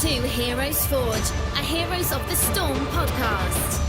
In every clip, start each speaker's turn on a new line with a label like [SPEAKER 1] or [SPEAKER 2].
[SPEAKER 1] to Heroes Forge, a Heroes of the Storm podcast.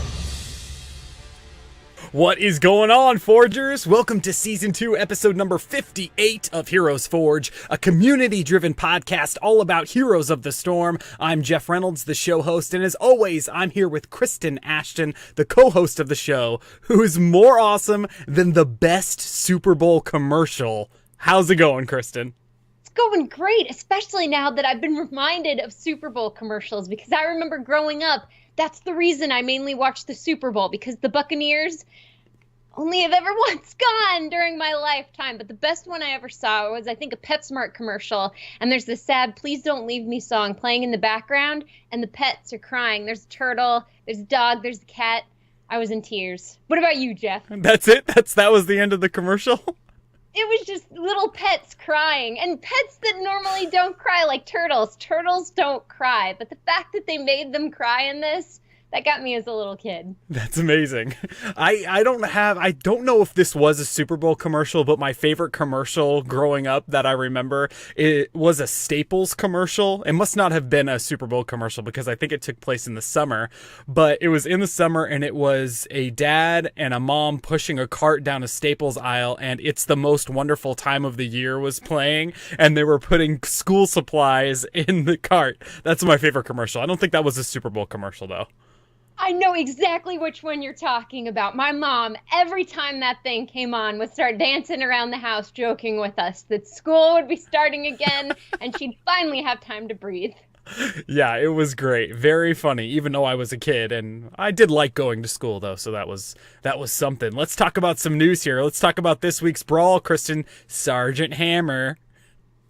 [SPEAKER 2] What is going on, Forgers? Welcome to Season 2, Episode number 58 of Heroes Forge, a community-driven podcast all about Heroes of the Storm. I'm Jeff Reynolds, the show host, and as always, I'm here with Kristen Ashton, the co-host of the show, who is more awesome than the best Super Bowl commercial. How's it going, Kristen?
[SPEAKER 3] It's going great, especially now that I've been reminded of Super Bowl commercials, because I remember growing up, that's the reason I mainly watched the Super Bowl, because the Buccaneers only have ever once gone during my lifetime. But the best one I ever saw was, I think, a PetSmart commercial. And there's the sad "Please Don't Leave Me" song playing in the background. And the pets are crying. There's a turtle, there's a dog, there's a cat. I was in tears. What about you, Jeff?
[SPEAKER 2] That's it? That was the end of the commercial?
[SPEAKER 3] It was just little pets crying, and pets that normally don't cry, like turtles. Turtles don't cry, but the fact that they made them cry in this, that got me as a little kid.
[SPEAKER 2] That's amazing. I don't know if this was a Super Bowl commercial, but my favorite commercial growing up that I remember, it was a Staples commercial. It must not have been a Super Bowl commercial because I think it took place in the summer, but it was in the summer and it was a dad and a mom pushing a cart down a Staples aisle, and "It's the Most Wonderful Time of the Year" was playing, and they were putting school supplies in the cart. That's my favorite commercial. I don't think that was a Super Bowl commercial though.
[SPEAKER 3] I know exactly which one you're talking about. My mom, every time that thing came on, would start dancing around the house, joking with us that school would be starting again and she'd finally have time to breathe.
[SPEAKER 2] Yeah, it was great. Very funny, even though I was a kid, and I did like going to school though, so that was something. Let's talk about some news here. Let's talk about this week's brawl, Kristen. Sergeant Hammer.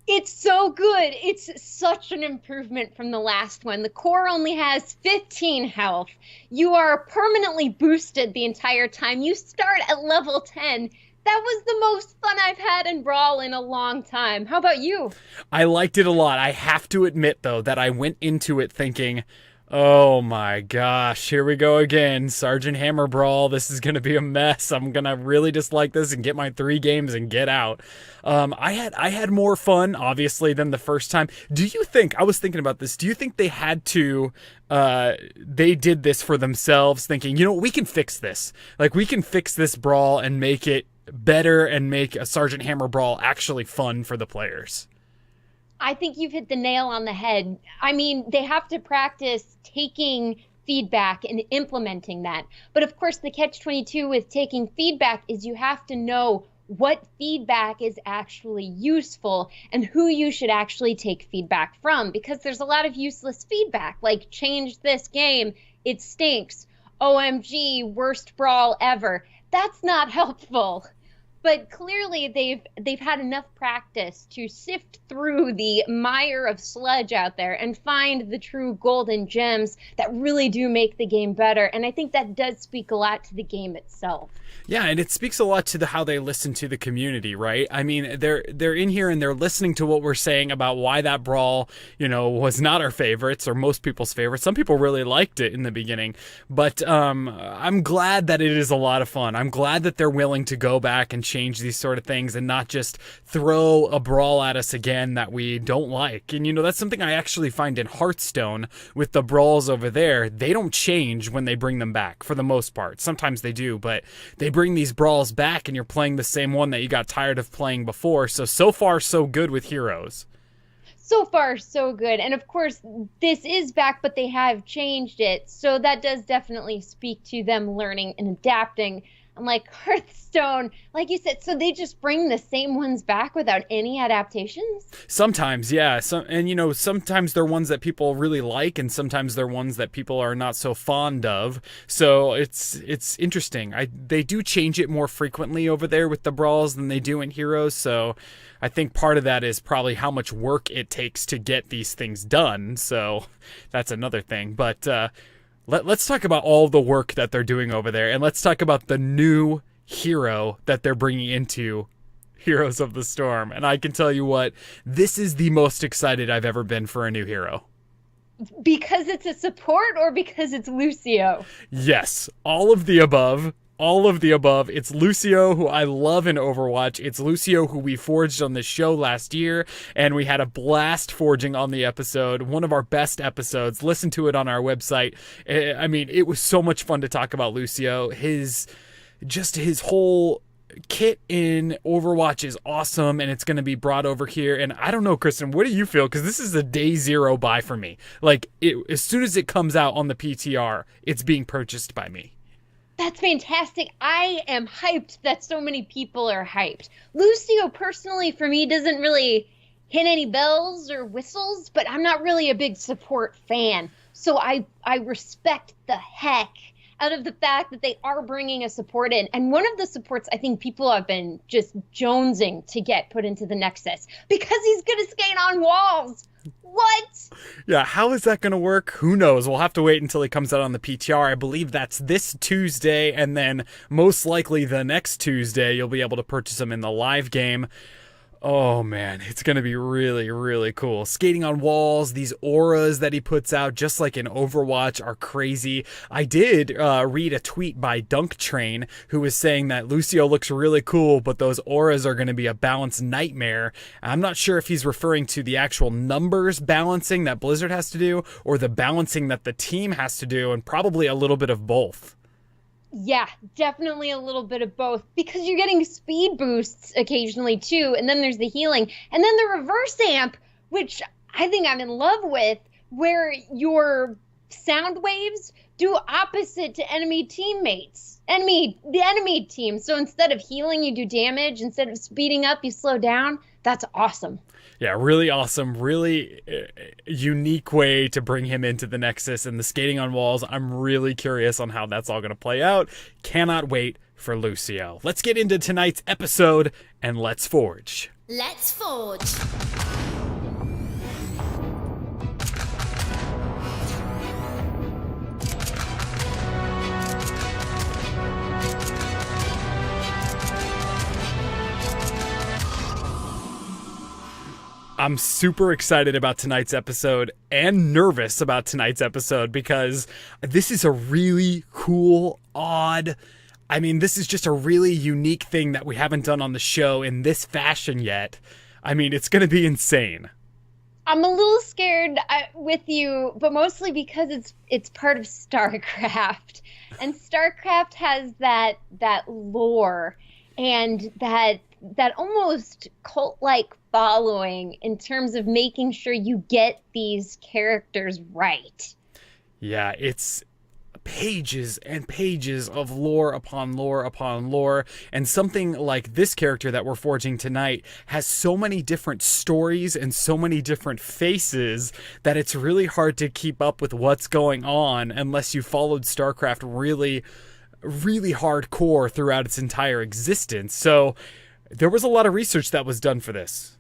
[SPEAKER 3] It's so good. It's such an improvement from the last one. The core only has 15 health. You are permanently boosted the entire time. You start at level 10. That was the most fun I've had in Brawl in a long time. How about you?
[SPEAKER 2] I liked it a lot. I have to admit, though, that I went into it thinking, oh my gosh, here we go again. Sergeant Hammer Brawl. This is going to be a mess. I'm going to really dislike this and get my 3 games and get out. I had more fun, obviously, than the first time. I was thinking about this, do you think they had to, they did this for themselves, thinking, we can fix this. Like, we can fix this Brawl and make it better and make a Sergeant Hammer Brawl actually fun for the players?
[SPEAKER 3] I think you've hit the nail on the head. I mean, they have to practice taking feedback and implementing that. But of course, the catch-22 with taking feedback is you have to know what feedback is actually useful and who you should actually take feedback from, because there's a lot of useless feedback, like "change this game, it stinks, OMG, worst brawl ever." That's not helpful. But clearly they've had enough practice to sift through the mire of sludge out there and find the true golden gems that really do make the game better. And I think that does speak a lot to the game itself.
[SPEAKER 2] Yeah, and it speaks a lot to how they listen to the community, right? I mean, they're in here and they're listening to what we're saying about why that Brawl, was not our favorites or most people's favorites. Some people really liked it in the beginning, but I'm glad that it is a lot of fun. I'm glad that they're willing to go back and change these sort of things and not just throw a Brawl at us again that we don't like. And that's something I actually find in Hearthstone with the Brawls over there. They don't change when they bring them back for the most part. Sometimes they do, but they bring these Brawls back and you're playing the same one that you got tired of playing before. So far so good with Heroes.
[SPEAKER 3] So far, so good. And of course, this is back, but they have changed it. So that does definitely speak to them learning and adapting. Unlike Hearthstone, like you said, so they just bring the same ones back without any adaptations?
[SPEAKER 2] Sometimes, yeah. Sometimes they're ones that people really like, and sometimes they're ones that people are not so fond of. So it's interesting. They do change it more frequently over there with the Brawls than they do in Heroes, so I think part of that is probably how much work it takes to get these things done, so that's another thing. But let's talk about all the work that they're doing over there, and let's talk about the new hero that they're bringing into Heroes of the Storm. And I can tell you what, this is the most excited I've ever been for a new hero.
[SPEAKER 3] Because it's a support or because it's Lucio?
[SPEAKER 2] Yes, all of the above. all of the above. It's Lucio, who I love in Overwatch. It's Lucio, who we forged on this show last year, and we had a blast forging on the episode. One of our best episodes. Listen to it on our website. I mean, it was so much fun to talk about Lucio. His whole kit in Overwatch is awesome, and it's going to be brought over here. And I don't know, Kristen, what do you feel? Because this is a day zero buy for me. Like, as soon as it comes out on the PTR, it's being purchased by me.
[SPEAKER 3] That's fantastic. I am hyped that so many people are hyped. Lucio, personally, for me, doesn't really hit any bells or whistles, but I'm not really a big support fan. So I respect the heck out of the fact that they are bringing a support in. And one of the supports I think people have been just jonesing to get put into the Nexus because he's going to skate on walls. What?
[SPEAKER 2] Yeah, how is that going to work? Who knows? We'll have to wait until he comes out on the PTR. I believe that's this Tuesday, and then most likely the next Tuesday you'll be able to purchase him in the live game. Oh man, it's going to be really, really cool. Skating on walls, these auras that he puts out, just like in Overwatch, are crazy. I did read a tweet by Dunk Train, who was saying that Lucio looks really cool, but those auras are going to be a balance nightmare. I'm not sure if he's referring to the actual numbers balancing that Blizzard has to do, or the balancing that the team has to do, and probably a little bit of both.
[SPEAKER 3] Yeah, definitely a little bit of both, because you're getting speed boosts occasionally too, and then there's the healing, and then the reverse amp, which I think I'm in love with, where your sound waves do opposite to enemy teammates. The enemy team. So instead of healing, you do damage. Instead of speeding up, you slow down. That's awesome.
[SPEAKER 2] Yeah, really awesome, really unique way to bring him into the Nexus and the skating on walls. I'm really curious on how that's all going to play out. Cannot wait for Lucio. Let's get into tonight's episode and let's forge.
[SPEAKER 1] Let's forge.
[SPEAKER 2] I'm super excited about tonight's episode and nervous about tonight's episode because this is a really cool, odd, this is just a really unique thing that we haven't done on the show in this fashion yet. It's going to be insane.
[SPEAKER 3] I'm a little scared with you, but mostly because it's part of StarCraft. And StarCraft has that lore and that almost cult-like following in terms of making sure you get these characters right.
[SPEAKER 2] Yeah, it's pages and pages of lore upon lore upon lore, and something like this character that we're forging tonight has so many different stories and so many different faces that it's really hard to keep up with what's going on unless you followed StarCraft really, really hardcore throughout its entire existence. So there was a lot of research that was done for this.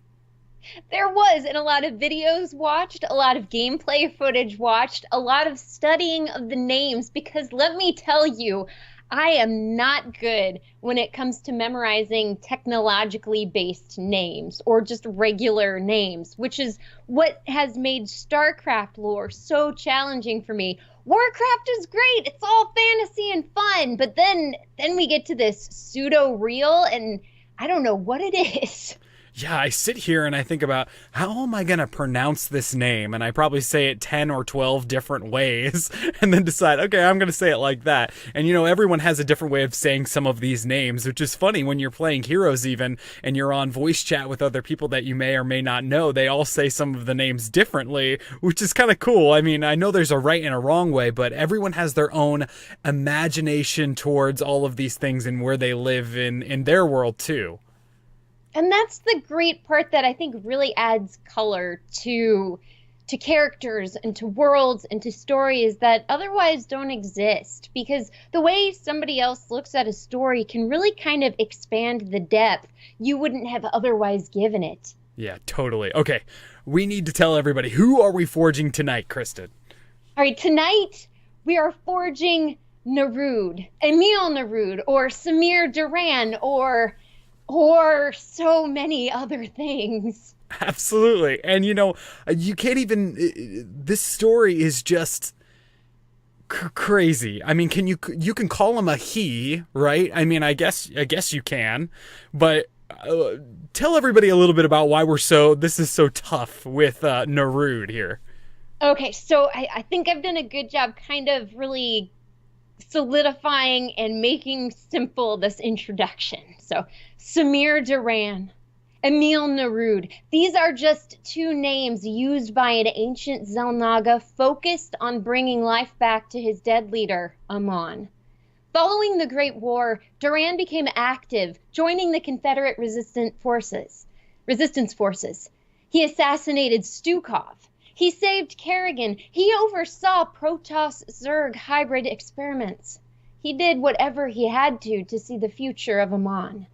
[SPEAKER 3] There was, and a lot of videos watched, a lot of gameplay footage watched, a lot of studying of the names, because let me tell you, I am not good when it comes to memorizing technologically based names or just regular names, which is what has made StarCraft lore so challenging for me. Warcraft is great. It's all fantasy and fun, but then we get to this pseudo-real, and I don't know what it is.
[SPEAKER 2] Yeah, I sit here and I think about, how am I going to pronounce this name? And I probably say it 10 or 12 different ways and then decide, okay, I'm going to say it like that. And, everyone has a different way of saying some of these names, which is funny when you're playing Heroes even, and you're on voice chat with other people that you may or may not know. They all say some of the names differently, which is kind of cool. I know there's a right and a wrong way, but everyone has their own imagination towards all of these things and where they live in their world too.
[SPEAKER 3] And that's the great part that I think really adds color to characters and to worlds and to stories that otherwise don't exist. Because the way somebody else looks at a story can really kind of expand the depth you wouldn't have otherwise given it.
[SPEAKER 2] Yeah, totally. Okay, we need to tell everybody, who are we forging tonight, Kristen?
[SPEAKER 3] All right, tonight we are forging Narud, Emil Narud, or Samir Duran, or so many other things.
[SPEAKER 2] Absolutely. And you can't even, this story is just Crazy. I mean, you can call him a he, right? I mean, I guess you can, but tell everybody a little bit about why this is so tough with Narud here.
[SPEAKER 3] Okay, so I think I've done a good job kind of really solidifying and making simple this introduction. So Samir Duran, Emil Narud. These are just two names used by an ancient xel'naga focused on bringing life back to his dead leader, Amon. Following the Great War, Duran became active, joining the Confederate resistance forces. He assassinated Stukov. He saved Kerrigan. He oversaw Protoss-Zerg hybrid experiments. He did whatever he had to see the future of Amon.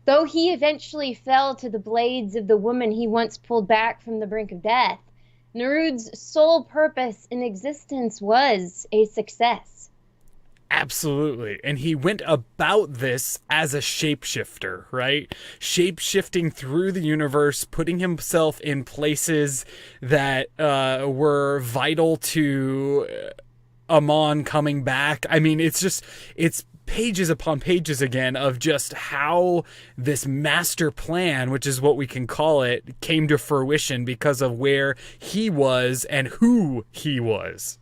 [SPEAKER 3] Though he eventually fell to the blades of the woman he once pulled back from the brink of death, Narud's sole purpose in existence was a success.
[SPEAKER 2] Absolutely. And he went about this as a shapeshifter, right? Shape-shifting through the universe, putting himself in places that were vital to Amon coming back. I mean, it's pages upon pages again of just how this master plan, which is what we can call it, came to fruition because of where he was and who he was.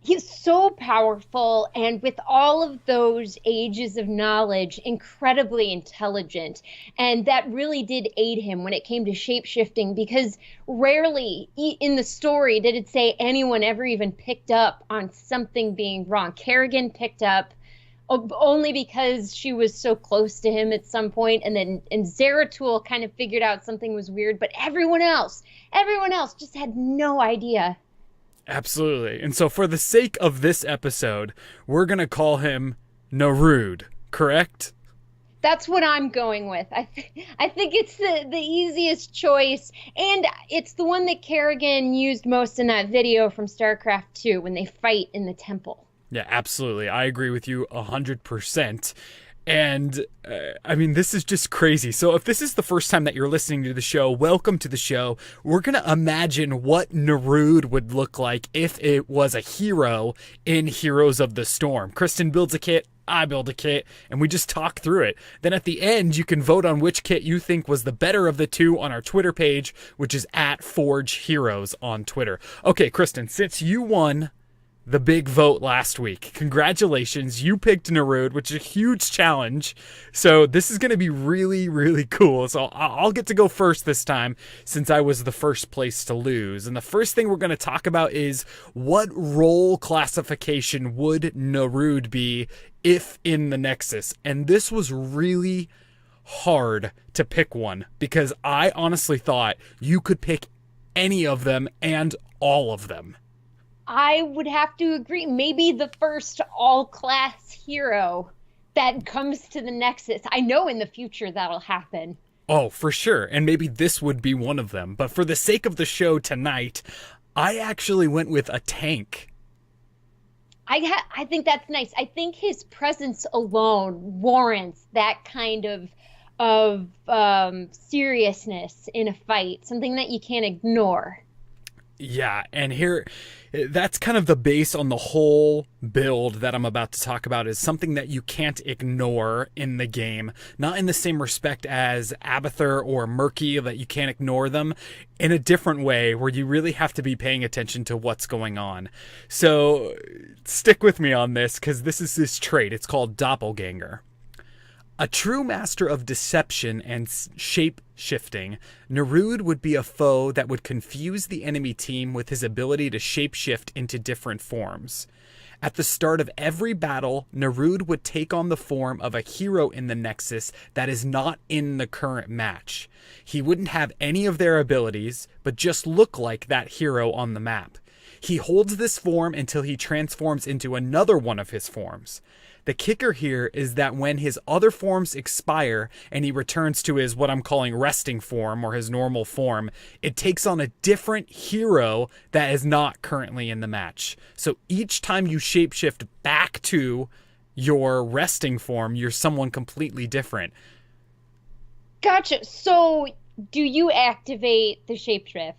[SPEAKER 3] He's so powerful, and with all of those ages of knowledge, incredibly intelligent. And that really did aid him when it came to shape-shifting, because rarely in the story did it say anyone ever even picked up on something being wrong. Kerrigan picked up only because she was so close to him at some point, and Zeratul kind of figured out something was weird, but everyone else just had no idea.
[SPEAKER 2] Absolutely. And so for the sake of this episode, we're going to call him Narud, correct?
[SPEAKER 3] That's what I'm going with. I think it's the easiest choice, and it's the one that Kerrigan used most in that video from StarCraft 2 when they fight in the temple.
[SPEAKER 2] Yeah, absolutely. I agree with you 100%. And I mean, this is just crazy. So if this is the first time that you're listening to the show, welcome to the show. We're going to imagine what Narud would look like if it was a hero in Heroes of the Storm. Kristen builds a kit, I build a kit, and we just talk through it. Then at the end, you can vote on which kit you think was the better of the two on our Twitter page, which is @ForgeHeroes on Twitter. Okay, Kristen, since you won the big vote last week, congratulations, you picked Narud, which is a huge challenge. So this is going to be really, really cool. So I'll get to go first this time since I was the first place to lose. And the first thing we're going to talk about is what role classification would Narud be if in the Nexus? And this was really hard to pick one because I honestly thought you could pick any of them and all of them.
[SPEAKER 3] I would have to agree. Maybe the first all-class hero that comes to the Nexus. I know in the future that'll happen.
[SPEAKER 2] Oh, for sure. And maybe this would be one of them. But for the sake of the show tonight, I actually went with a tank.
[SPEAKER 3] I think that's nice. I think his presence alone warrants that kind of seriousness in a fight, something that you can't ignore.
[SPEAKER 2] Yeah, and here, that's kind of the base on the whole build that I'm about to talk about, is something that you can't ignore in the game. Not in the same respect as Abathur or Murky, that you can't ignore them, in a different way where you really have to be paying attention to what's going on. So stick with me on this, because this is this trait. It's called Doppelganger. A true master of deception and shape-shifting, Narud would be a foe that would confuse the enemy team with his ability to shape-shift into different forms. At the start of every battle, Narud would take on the form of a hero in the Nexus that is not in the current match. He wouldn't have any of their abilities, but just look like that hero on the map. He holds this form until he transforms into another one of his forms. The kicker here is that when his other forms expire and he returns to his what I'm calling resting form or his normal form, it takes on a different hero that is not currently in the match. So each time you shapeshift back to your resting form, you're someone completely different.
[SPEAKER 3] Gotcha. So do you activate the shapeshift?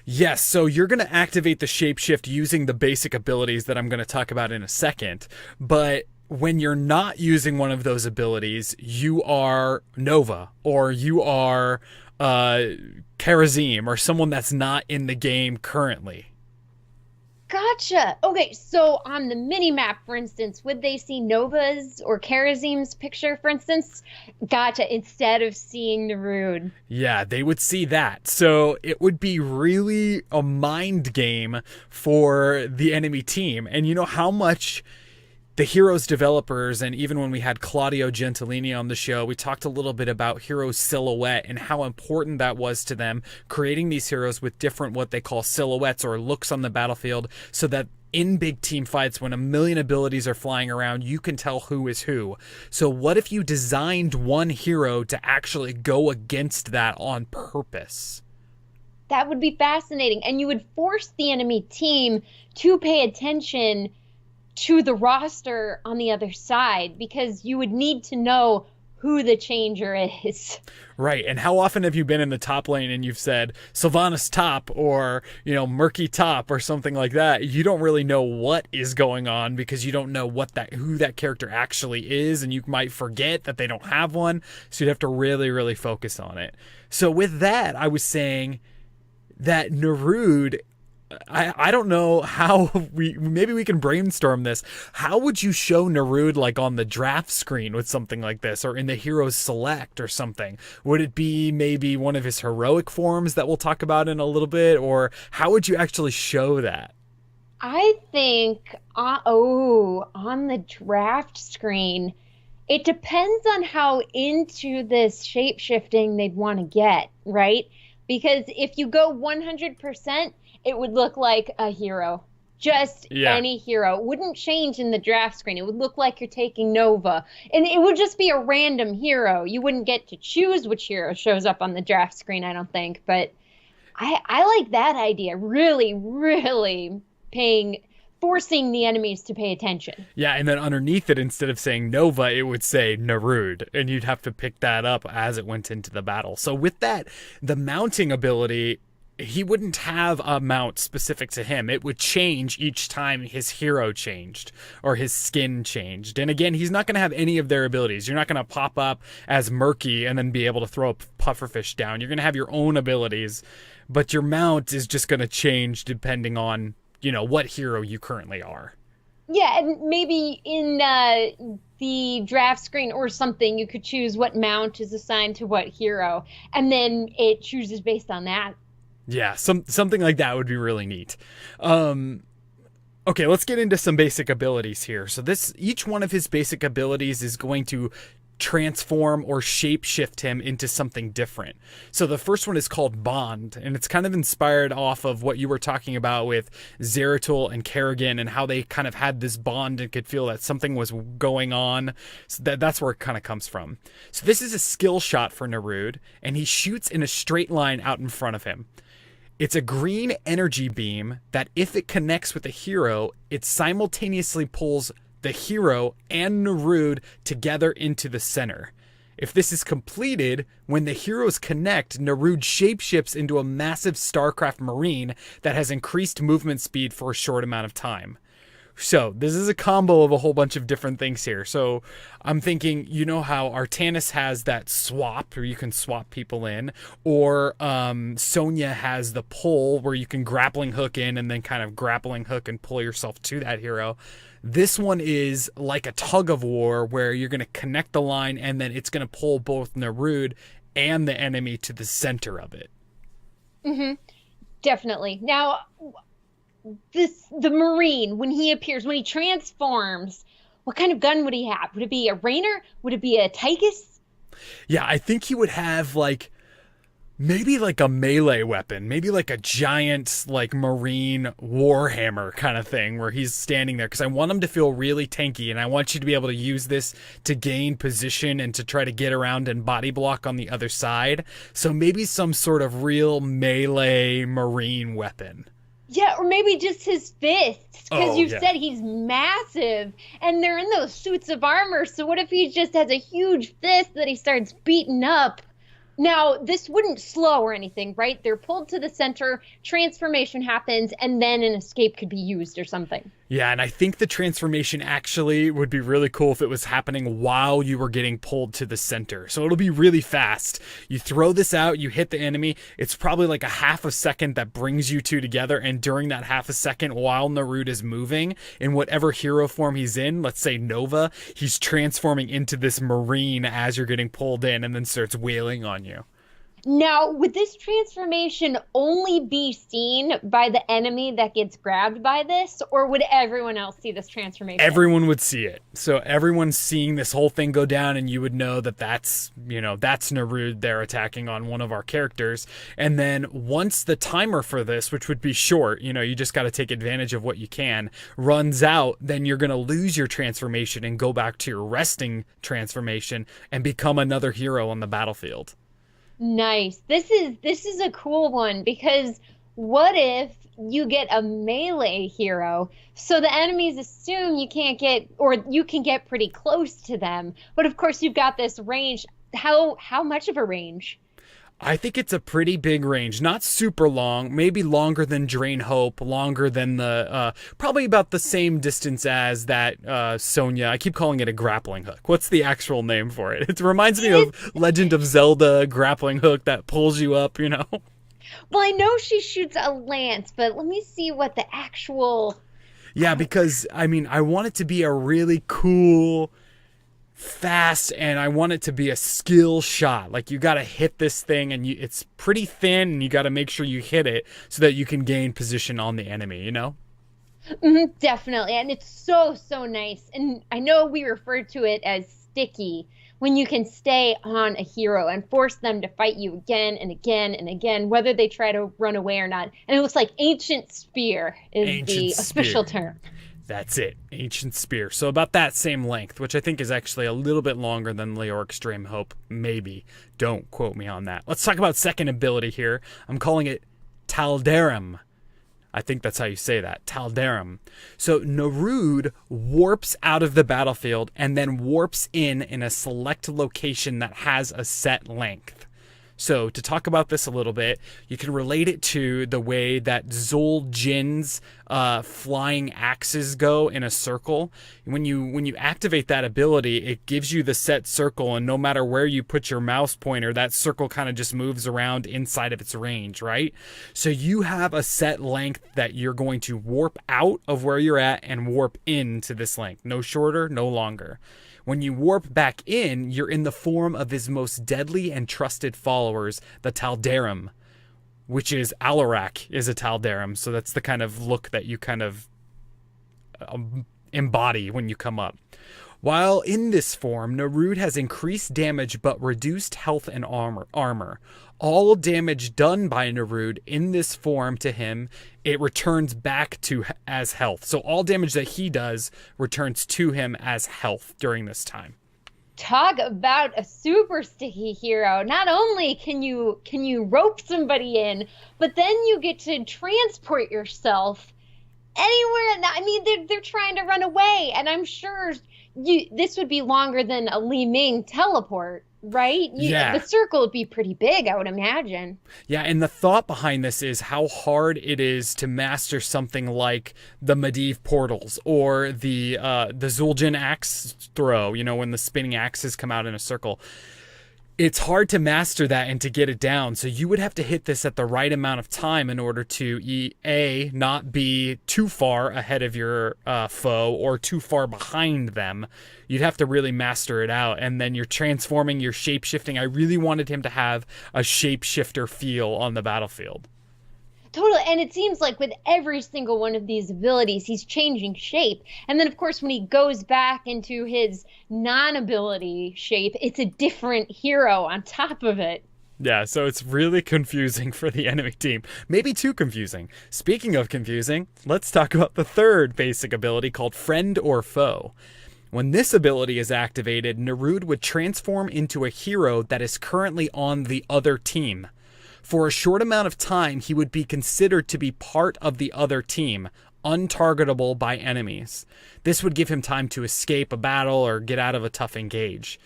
[SPEAKER 2] Yes, so you're going to activate the shapeshift using the basic abilities that I'm going to talk about in a second. But when you're not using one of those abilities, you are Nova, or you are Karazim, or someone that's not in the game currently.
[SPEAKER 3] Gotcha. Okay, so on the mini map, for instance, would they see Nova's or Karazim's picture, for instance? Gotcha. Instead of seeing Narud.
[SPEAKER 2] Yeah, they would see that. So it would be really a mind game for the enemy team. And you know how much the Heroes developers, and even when we had Claudio Gentilini on the show, we talked a little bit about Heroes silhouette and how important that was to them, creating these heroes with different what they call silhouettes or looks on the battlefield, so that in big team fights, when a million abilities are flying around, you can tell who is who. So what if you designed one hero to actually go against that on purpose?
[SPEAKER 3] That would be fascinating. And you would force the enemy team to pay attention to the roster on the other side, because you would need to know who the changer is.
[SPEAKER 2] Right. And how often have you been in the top lane and you've said Sylvanas top, or, Murky top, or something like that? You don't really know what is going on because you don't know who that character actually is, and you might forget that they don't have one. So you'd have to really, really focus on it. So with that, I was saying that Narud, I don't know how maybe we can brainstorm this. How would you show Narud like on the draft screen with something like this, or in the Heroes Select or something? Would it be maybe one of his heroic forms that we'll talk about in a little bit, or how would you actually show that?
[SPEAKER 3] I think, on the draft screen, it depends on how into this shape-shifting they'd want to get, right? Because if you go 100%, it would look like a hero. Just any hero. It wouldn't change in the draft screen. It would look like you're taking Nova. And it would just be a random hero. You wouldn't get to choose which hero shows up on the draft screen, I don't think. But I like that idea. Really, really forcing the enemies to pay attention.
[SPEAKER 2] Yeah, and then underneath it, instead of saying Nova, it would say Narud, and you'd have to pick that up as it went into the battle. So with that, the mounting ability, he wouldn't have a mount specific to him. It would change each time his hero changed or his skin changed. And again, he's not going to have any of their abilities. You're not going to pop up as Murky and then be able to throw a pufferfish down. You're going to have your own abilities, but your mount is just going to change depending on, what hero you currently are.
[SPEAKER 3] Yeah, and maybe in the draft screen or something, you could choose what mount is assigned to what hero, and then it chooses based on that.
[SPEAKER 2] Yeah, something like that would be really neat. Okay, let's get into some basic abilities here. So each one of his basic abilities is going to transform or shapeshift him into something different. So the first one is called Bond, and it's kind of inspired off of what you were talking about with Zeratul and Kerrigan, and how they kind of had this bond and could feel that something was going on. So that's where it kind of comes from. So this is a skill shot for Narud, and he shoots in a straight line out in front of him. It's a green energy beam that, if it connects with a hero, it simultaneously pulls the hero and Narud together into the center. If this is completed, when the heroes connect, Narud shapeshifts into a massive StarCraft Marine that has increased movement speed for a short amount of time. So this is a combo of a whole bunch of different things here. So I'm thinking, how Artanis has that swap where you can swap people in, or Sonya has the pull where you can grappling hook in and then kind of grappling hook and pull yourself to that hero. This one is like a tug of war where you're going to connect the line and then it's going to pull both Narud and the enemy to the center of it.
[SPEAKER 3] Mm-hmm. Definitely. Now, the Marine, when he appears, when he transforms, what kind of gun would he have? Would it be a Raynor? Would it be a Tychus?
[SPEAKER 2] Yeah, I think he would have maybe a melee weapon, maybe a giant Marine warhammer kind of thing where he's standing there, because I want him to feel really tanky, and I want you to be able to use this to gain position and to try to get around and body block on the other side. So maybe some sort of real melee Marine weapon.
[SPEAKER 3] Yeah, or maybe just his fists, because said he's massive, and they're in those suits of armor, so what if he just has a huge fist that he starts beating up? Now, this wouldn't slow or anything, right? They're pulled to the center, transformation happens, and then an escape could be used or something.
[SPEAKER 2] Yeah, and I think the transformation actually would be really cool if it was happening while you were getting pulled to the center. So it'll be really fast. You throw this out, you hit the enemy. It's probably like a half a second that brings you two together. And during that half a second, while Narud is moving in whatever hero form he's in, let's say Nova, he's transforming into this Marine as you're getting pulled in and then starts wailing on you.
[SPEAKER 3] Now, would this transformation only be seen by the enemy that gets grabbed by this, or would everyone else see this transformation?
[SPEAKER 2] Everyone would see it. So everyone's seeing this whole thing go down, and you would know that that's Narud there attacking on one of our characters. And then once the timer for this, which would be short, you just got to take advantage of what you can, runs out, then you're going to lose your transformation and go back to your resting transformation and become another hero on the battlefield.
[SPEAKER 3] Nice. This is a cool one, because what if you get a melee hero, so the enemies assume you can't get, or you can get pretty close to them, but of course you've got this range. How much of a range?
[SPEAKER 2] I think it's a pretty big range, not super long, maybe longer than Drain Hope, longer than the, probably about the same distance as that Sonya. I keep calling it a grappling hook. What's the actual name for it? It reminds me of Legend of Zelda grappling hook that pulls you up, Well,
[SPEAKER 3] I know she shoots a lance, but let me see what the actual...
[SPEAKER 2] Yeah, because, I want it to be a really cool... fast, and I want it to be a skill shot. Like, you got to hit this thing, and it's pretty thin, and you got to make sure you hit it so that you can gain position on the enemy,
[SPEAKER 3] Definitely. And it's so nice. And I know we refer to it as sticky, when you can stay on a hero and force them to fight you again and again and again, whether they try to run away or not. And it looks like Ancient Spear is the official term.
[SPEAKER 2] That's it. Ancient Spear. So about that same length, which I think is actually a little bit longer than Leoric's Dream Hope. Maybe. Don't quote me on that. Let's talk about second ability here. I'm calling it Taldaram. I think that's how you say that. Taldaram. So Narud warps out of the battlefield and then warps in a select location that has a set length. So to talk about this a little bit, you can relate it to the way that Zul Jin's flying axes go in a circle. When you activate that ability, it gives you the set circle, and no matter where you put your mouse pointer, that circle kind of just moves around inside of its range, right? So you have a set length that you're going to warp out of where you're at and warp into this length. No shorter, no longer. When you warp back in, you're in the form of his most deadly and trusted followers, the Taldaram, which is Alarak is a Taldaram. So that's the kind of look that you kind of embody when you come up. While in this form, Narud has increased damage but reduced health and armor. All damage done by Narud in this form to him, it returns back to as health. So all damage that he does returns to him as health during this time.
[SPEAKER 3] Talk about a super sticky hero. Not only can you rope somebody in, but then you get to transport yourself anywhere. I mean, they're trying to run away, and I'm sure this would be longer than a Li Ming teleport, right?
[SPEAKER 2] Yeah.
[SPEAKER 3] The circle would be pretty big, I would imagine.
[SPEAKER 2] Yeah, and the thought behind this is how hard it is to master something like the Medivh portals or the Zul'jin axe throw, when the spinning axes come out in a circle. It's hard to master that and to get it down. So you would have to hit this at the right amount of time in order to, not be too far ahead of your foe or too far behind them. You'd have to really master it out. And then you're transforming, you're shape-shifting. I really wanted him to have a shapeshifter feel on the battlefield.
[SPEAKER 3] Totally. And it seems like with every single one of these abilities, he's changing shape. And then, of course, when he goes back into his non-ability shape, it's a different hero on top of it.
[SPEAKER 2] Yeah, so it's really confusing for the enemy team. Maybe too confusing. Speaking of confusing, let's talk about the third basic ability called Friend or Foe. When this ability is activated, Narud would transform into a hero that is currently on the other team. For a short amount of time, he would be considered to be part of the other team, untargetable by enemies. This would give him time to escape a battle or get out of a tough engage.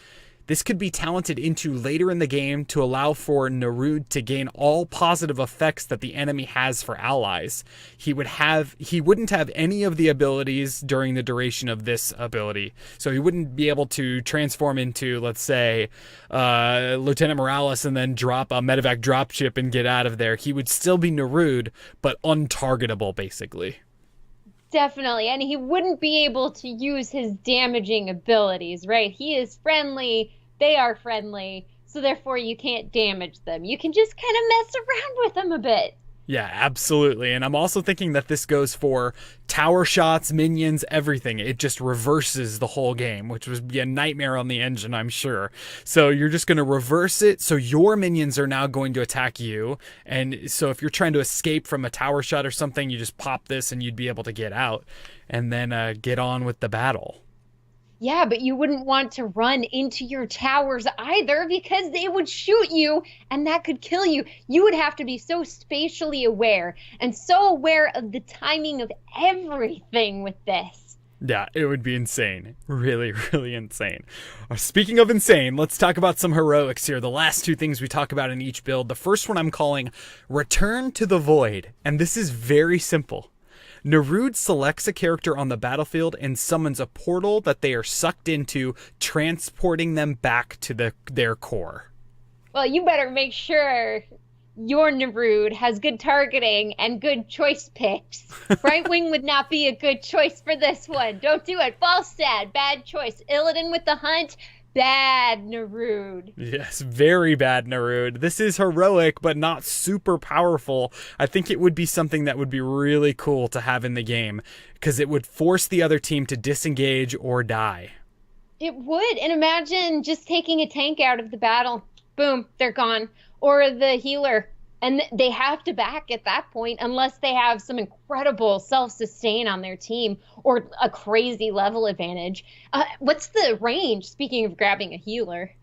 [SPEAKER 2] This could be talented into later in the game to allow for Narud to gain all positive effects that the enemy has for allies. He wouldn't have any of the abilities during the duration of this ability. So he wouldn't be able to transform into, let's say, Lieutenant Morales and then drop a medevac dropship and get out of there. He would still be Narud, but untargetable, basically.
[SPEAKER 3] Definitely. And he wouldn't be able to use his damaging abilities, right? He is friendly. They are friendly. So therefore, you can't damage them. You can just kind of mess around with them a bit.
[SPEAKER 2] Yeah, absolutely. And I'm also thinking that this goes for tower shots, minions, everything. It just reverses the whole game, which would be a nightmare on the engine, I'm sure. So you're just going to reverse it. So your minions are now going to attack you. And so if you're trying to escape from a tower shot or something, you just pop this and you'd be able to get out and then get on with the battle.
[SPEAKER 3] Yeah, but you wouldn't want to run into your towers either because they would shoot you and that could kill you. You would have to be so spatially aware and so aware of the timing of everything with this.
[SPEAKER 2] Yeah, it would be insane. Really, really insane. Speaking of insane, let's talk about some heroics here. The last two things we talk about in each build. The first one I'm calling Return to the Void. And this is very simple. Narud selects a character on the battlefield and summons a portal that they are sucked into, transporting them back to their core.
[SPEAKER 3] Well, you better make sure your Narud has good targeting and good choice picks. Right wing would not be a good choice for this one. Don't do it. Falstad, bad choice. Illidan with the hunt. Bad Narud.
[SPEAKER 2] Yes, very bad Narud. This is heroic, but not super powerful. I think it would be something that would be really cool to have in the game, because it would force the other team to disengage or die.
[SPEAKER 3] It would. And imagine just taking a tank out of the battle. Boom, they're gone. Or the healer. And they have to back at that point unless they have some incredible self-sustain on their team or a crazy level advantage. What's the range, speaking of grabbing a healer?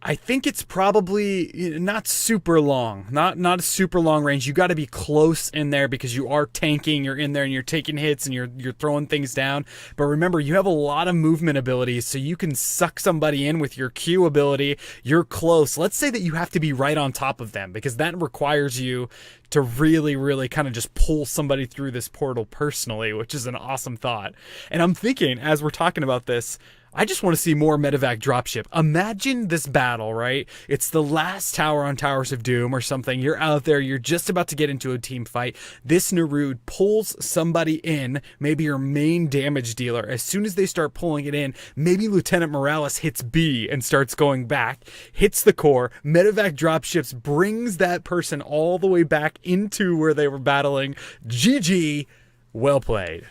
[SPEAKER 2] I think it's probably not super long, not a super long range. You got to be close in there because you are tanking. You're in there and you're taking hits and you're throwing things down. But remember, you have a lot of movement abilities, so you can suck somebody in with your Q ability. You're close. Let's say that you have to be right on top of them because that requires you to really, really kind of just pull somebody through this portal personally, which is an awesome thought. And I'm thinking, as we're talking about this, I just want to see more medevac dropship. Imagine this battle, right? It's the last tower on Towers of Doom or something. You're out there. You're just about to get into a team fight. This Narud pulls somebody in, maybe your main damage dealer. As soon as they start pulling it in, maybe Lieutenant Morales hits B and starts going back, hits the core. Medevac dropships brings that person all the way back into where they were battling. GG. Well played.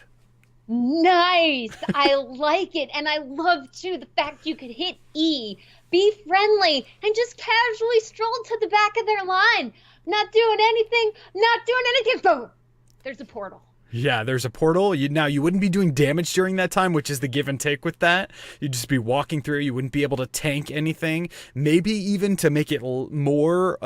[SPEAKER 3] Nice. I like it. And I love, too, the fact you could hit E, be friendly, and just casually stroll to the back of their line. Not doing anything. Boom. There's a portal.
[SPEAKER 2] Yeah, there's a portal. Now, you wouldn't be doing damage during that time, which is the give and take with that. You'd just be walking through. You wouldn't be able to tank anything. Maybe even to make it more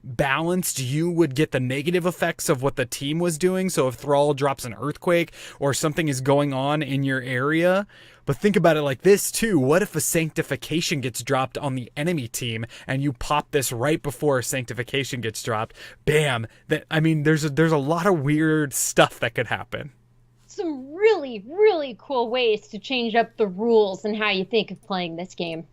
[SPEAKER 2] balanced, you would get the negative effects of what the team was doing. So if Thrall drops an earthquake or something is going on in your area. But think about it like this, too. What if a sanctification gets dropped on the enemy team and you pop this right before a sanctification gets dropped? Bam. There's a lot of weird stuff that could happen.
[SPEAKER 3] Some really, really cool ways to change up the rules and how you think of playing this game.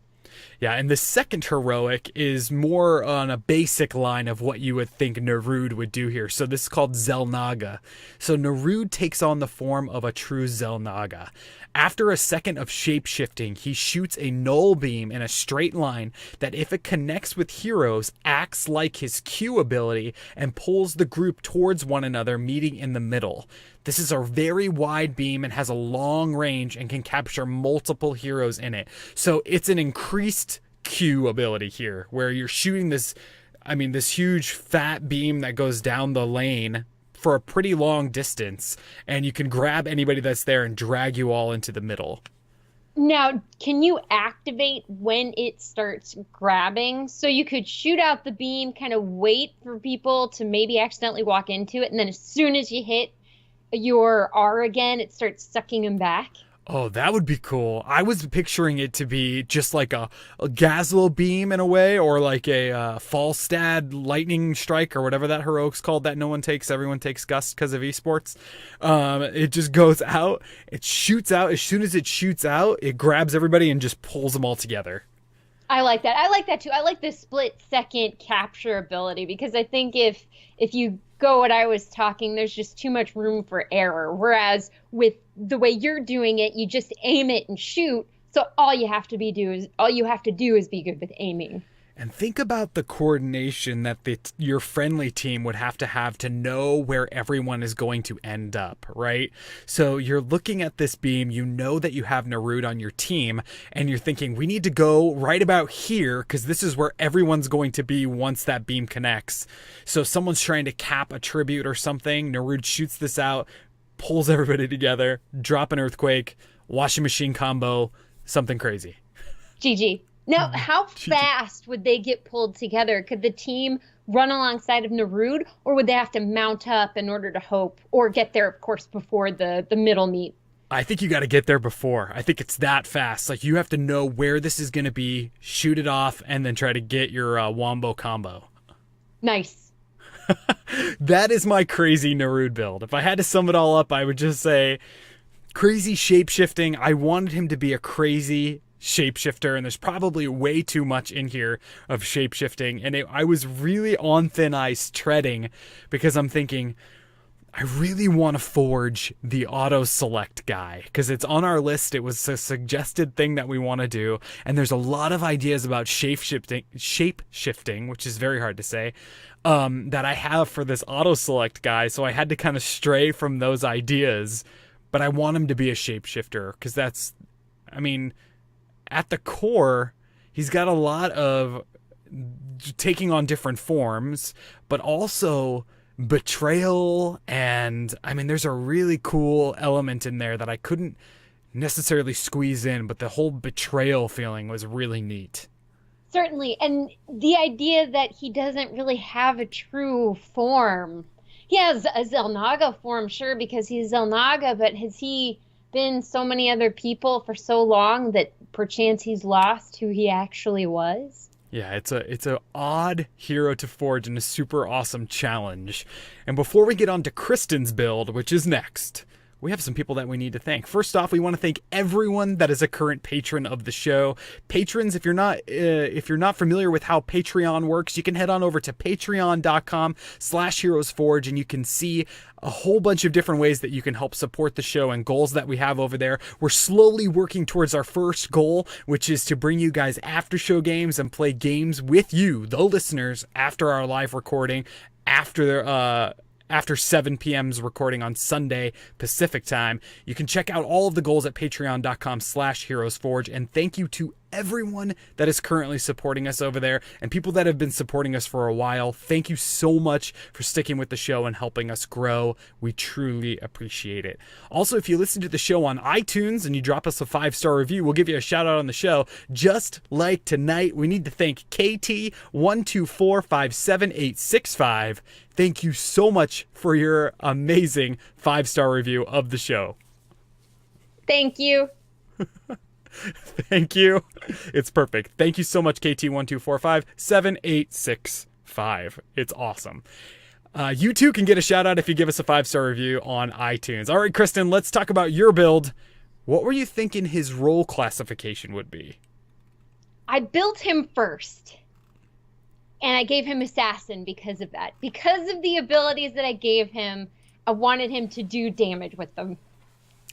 [SPEAKER 2] Yeah, and the second heroic is more on a basic line of what you would think Narud would do here. So this is called xel'naga. So Narud takes on the form of a true xel'naga. After a second of shape-shifting, he shoots a null beam in a straight line that, if it connects with heroes, acts like his Q ability and pulls the group towards one another, meeting in the middle. This is a very wide beam and has a long range and can capture multiple heroes in it. So it's an increased Q ability here, where you're shooting this huge fat beam that goes down the lane for a pretty long distance, and you can grab anybody that's there and drag you all into the middle.
[SPEAKER 3] Now, can you activate when it starts grabbing? So you could shoot out the beam, kind of wait for people to maybe accidentally walk into it, and then as soon as you hit your R again, it starts sucking them back?
[SPEAKER 2] Oh, that would be cool. I was picturing it to be just like a Gazlo beam in a way, or like a Falstad lightning strike, or whatever that heroic's called that no one takes. Everyone takes Gust because of esports. It just goes out. It shoots out. As soon as it shoots out, it grabs everybody and just pulls them all together.
[SPEAKER 3] I like that. I like that too. I like the split second capture ability, because I think if you go what I was talking, there's just too much room for error. Whereas with the way you're doing it, you just aim it and shoot. So all you have to do is be good with aiming.
[SPEAKER 2] And think about the coordination that your friendly team would have to know where everyone is going to end up, right? So you're looking at this beam, you know that you have Narud on your team, and you're thinking, we need to go right about here because this is where everyone's going to be once that beam connects. So someone's trying to cap a tribute or something, Narud shoots this out, pulls everybody together, drop an earthquake, washing machine combo, something crazy.
[SPEAKER 3] GG. Now, how fast would they get pulled together? Could the team run alongside of Narud, or would they have to mount up in order to hope, or get there, of course, before the middle meet?
[SPEAKER 2] I think you got to get there before. I think it's that fast. Like, you have to know where this is going to be, shoot it off, and then try to get your wombo combo.
[SPEAKER 3] Nice.
[SPEAKER 2] That is my crazy Narud build. If I had to sum it all up, I would just say crazy shape-shifting. I wanted him to be a crazy shapeshifter, and there's probably way too much in here of shapeshifting, and I was really on thin ice treading, because I'm thinking I really want to forge the auto select guy, because it's on our list. It was a suggested thing that we want to do, and there's a lot of ideas about shape shifting, which is very hard to say, that I have for this auto select guy. So I had to kind of stray from those ideas, but I want him to be a shapeshifter, because that's, I mean, at the core, he's got a lot of taking on different forms, but also betrayal. And I mean, there's a really cool element in there that I couldn't necessarily squeeze in, but the whole betrayal feeling was really neat.
[SPEAKER 3] Certainly. And the idea that he doesn't really have a true form. He has a xel'naga form, sure, because he's xel'naga, but has he been so many other people for so long that perchance he's lost who he actually was?
[SPEAKER 2] Yeah, it's a odd hero to forge and a super awesome challenge. And before we get on to Kristen's build, which is next, we have some people that we need to thank. First off, we want to thank everyone that is a current patron of the show. Patrons, if you're not familiar with how Patreon works, you can head on over to patreon.com/HeroesForge, and you can see a whole bunch of different ways that you can help support the show and goals that we have over there. We're slowly working towards our first goal, which is to bring you guys after show games and play games with you, the listeners, after our live recording, after 7 p.m.'s recording on Sunday Pacific time. You can check out all of the goals at patreon.com/HeroesForge. And thank you to everyone that is currently supporting us over there, and people that have been supporting us for a while. Thank you so much for sticking with the show and helping us grow. We truly appreciate it. Also, if you listen to the show on iTunes and you drop us a 5-star review, we'll give you a shout out on the show. Just like tonight, we need to thank KT1245785. Thank you so much for your amazing 5-star review of the show.
[SPEAKER 3] Thank you.
[SPEAKER 2] Thank you. It's perfect. Thank you so much, KT1245785. It's awesome. You too can get a shout out if you give us a 5-star review on iTunes. All right, Kristen, let's talk about your build. What were you thinking his role classification would be?
[SPEAKER 3] I built him first, and I gave him assassin because of that. Because of the abilities that I gave him, I wanted him to do damage with them.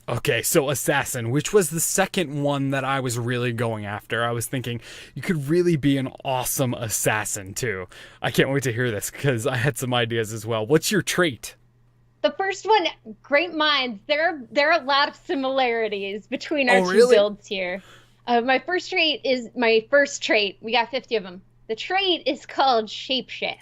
[SPEAKER 2] Okay, so assassin, which was the second one that I was really going after. I was thinking you could really be an awesome assassin too. I can't wait to hear this because I had some ideas as well. What's your trait?
[SPEAKER 3] The first one, great minds. There are a lot of similarities between our two builds here. My first trait. We got 50 of them. The trait is called Shapeshift.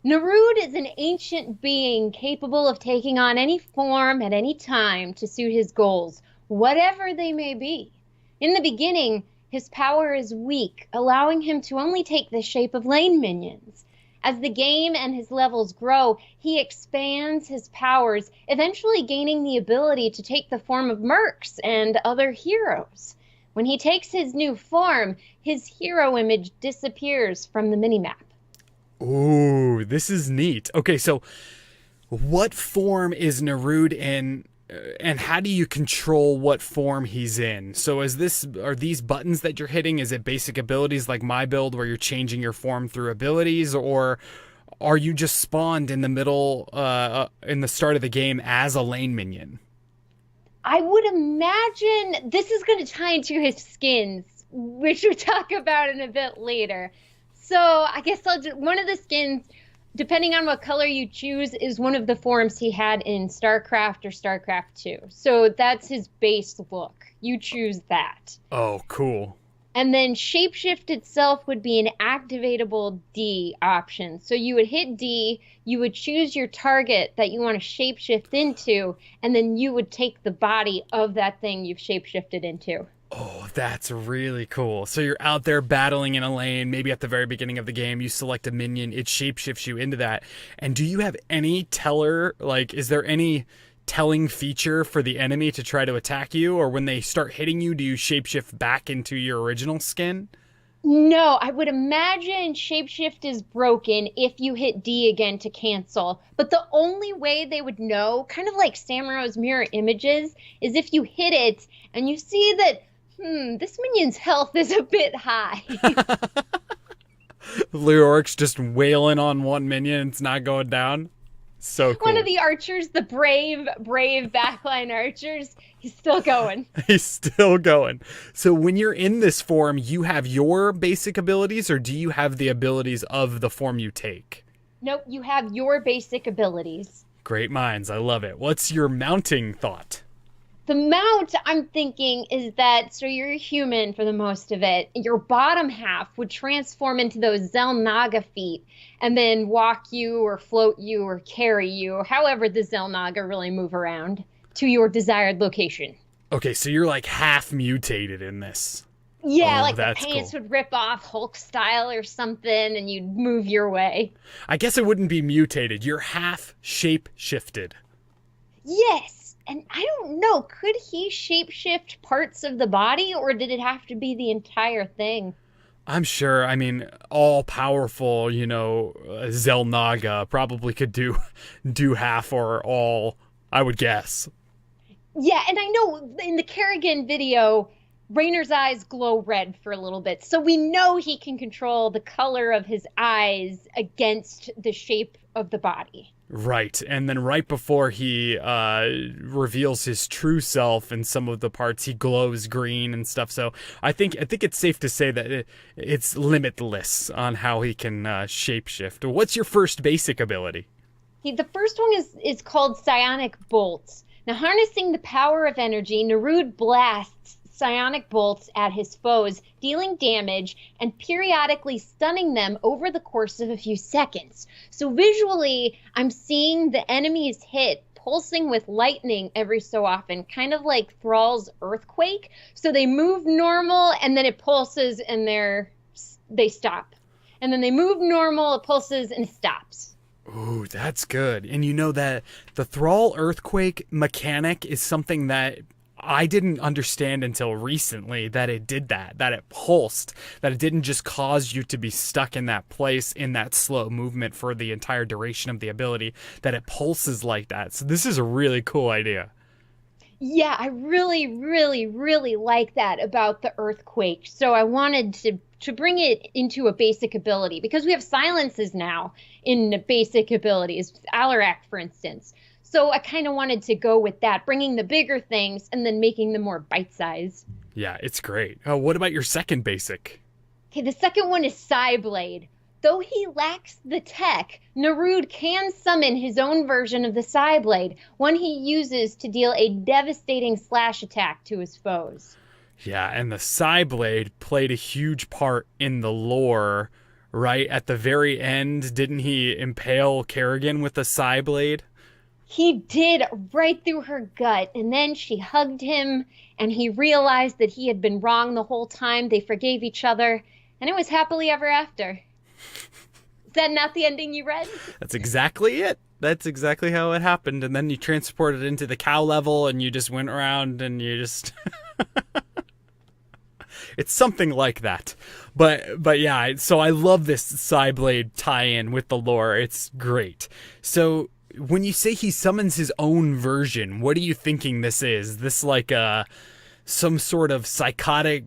[SPEAKER 3] Narud is an ancient being capable of taking on any form at any time to suit his goals, whatever they may be. In the beginning, his power is weak, allowing him to only take the shape of lane minions. As the game and his levels grow, he expands his powers, eventually gaining the ability to take the form of mercs and other heroes. When he takes his new form, his hero image disappears from the minimap.
[SPEAKER 2] Ooh, this is neat. Okay, so what form is Narud in, and how do you control what form he's in? So are these buttons that you're hitting, is it basic abilities like my build where you're changing your form through abilities, or are you just spawned in the middle, in the start of the game as a lane minion?
[SPEAKER 3] I would imagine this is going to tie into his skins, which we'll talk about in a bit later. So I guess one of the skins, depending on what color you choose, is one of the forms he had in StarCraft or StarCraft 2. So that's his base look. You choose that.
[SPEAKER 2] Oh, cool.
[SPEAKER 3] And then Shapeshift itself would be an activatable D option. So you would hit D, you would choose your target that you want to shapeshift into, and then you would take the body of that thing you've shapeshifted into.
[SPEAKER 2] Oh, that's really cool. So you're out there battling in a lane, maybe at the very beginning of the game, you select a minion, it shapeshifts you into that. And do you have any teller, like, is there any telling feature for the enemy to try to attack you? Or when they start hitting you, do you shapeshift back into your original skin?
[SPEAKER 3] No, I would imagine shapeshift is broken if you hit D again to cancel. But the only way they would know, kind of like Samur's mirror images, is if you hit it and you see that this minion's health is a bit high.
[SPEAKER 2] Leoric's just wailing on one minion, it's not going down. So cool.
[SPEAKER 3] One of the archers, the brave backline archers, he's still going.
[SPEAKER 2] He's still going. So when you're in this form, you have your basic abilities, or do you have the abilities of the form you take?
[SPEAKER 3] Nope, you have your basic abilities.
[SPEAKER 2] Great minds, I love it. What's your mounting thought?
[SPEAKER 3] The mount, I'm thinking, is that, so you're a human for the most of it, your bottom half would transform into those xel'naga feet and then walk you or float you or carry you, however the xel'naga really move around, to your desired location.
[SPEAKER 2] Okay, so you're like half mutated in this.
[SPEAKER 3] Yeah,
[SPEAKER 2] Oh,
[SPEAKER 3] like the
[SPEAKER 2] that's
[SPEAKER 3] pants
[SPEAKER 2] cool.
[SPEAKER 3] would rip off Hulk style or something and you'd move your way.
[SPEAKER 2] I guess it wouldn't be mutated. You're half shape-shifted.
[SPEAKER 3] Yes. And I don't know, could he shapeshift parts of the body, or did it have to be the entire thing?
[SPEAKER 2] I'm sure, I mean, all-powerful, xel'naga probably could do half or all, I would guess.
[SPEAKER 3] Yeah, and I know in the Kerrigan video, Raynor's eyes glow red for a little bit. So we know he can control the color of his eyes against the shape of the body.
[SPEAKER 2] Right, and then right before he reveals his true self in some of the parts, he glows green and stuff. So I think it's safe to say that it's limitless on how he can shapeshift. What's your first basic ability?
[SPEAKER 3] The first one is called Psionic Bolts. Now, harnessing the power of energy, Narud blasts psionic bolts at his foes, dealing damage and periodically stunning them over the course of a few seconds. So visually, I'm seeing the enemy's hit pulsing with lightning every so often, kind of like Thrall's earthquake. So they move normal and then it pulses and they stop. And then they move normal, it pulses and stops.
[SPEAKER 2] Ooh, that's good. And you know that the Thrall earthquake mechanic is something that I didn't understand until recently, that it did that it pulsed, that it didn't just cause you to be stuck in that place in that slow movement for the entire duration of the ability, that it pulses like that. So this is a really cool idea.
[SPEAKER 3] Yeah, I really, really, really like that about the earthquake. So I wanted to bring it into a basic ability, because we have silences now in basic abilities, Alarak, for instance. So I kind of wanted to go with that, bringing the bigger things and then making them more bite-sized.
[SPEAKER 2] Yeah, it's great. Oh, what about your second basic?
[SPEAKER 3] Okay, the second one is Psyblade. Though he lacks the tech, Narud can summon his own version of the Psyblade, one he uses to deal a devastating slash attack to his foes.
[SPEAKER 2] Yeah, and the Psyblade played a huge part in the lore, right? At the very end, didn't he impale Kerrigan with the Psyblade?
[SPEAKER 3] He did, right through her gut, and then she hugged him, and he realized that he had been wrong the whole time. They forgave each other, and it was happily ever after. that not the ending you read?
[SPEAKER 2] That's exactly it. That's exactly how it happened. And then you transported into the cow level and you just went around and you just... It's something like that. But yeah, so I love this Psyblade tie-in with the lore. It's great. So when you say he summons his own version, what are you thinking this is? This like some sort of psionic,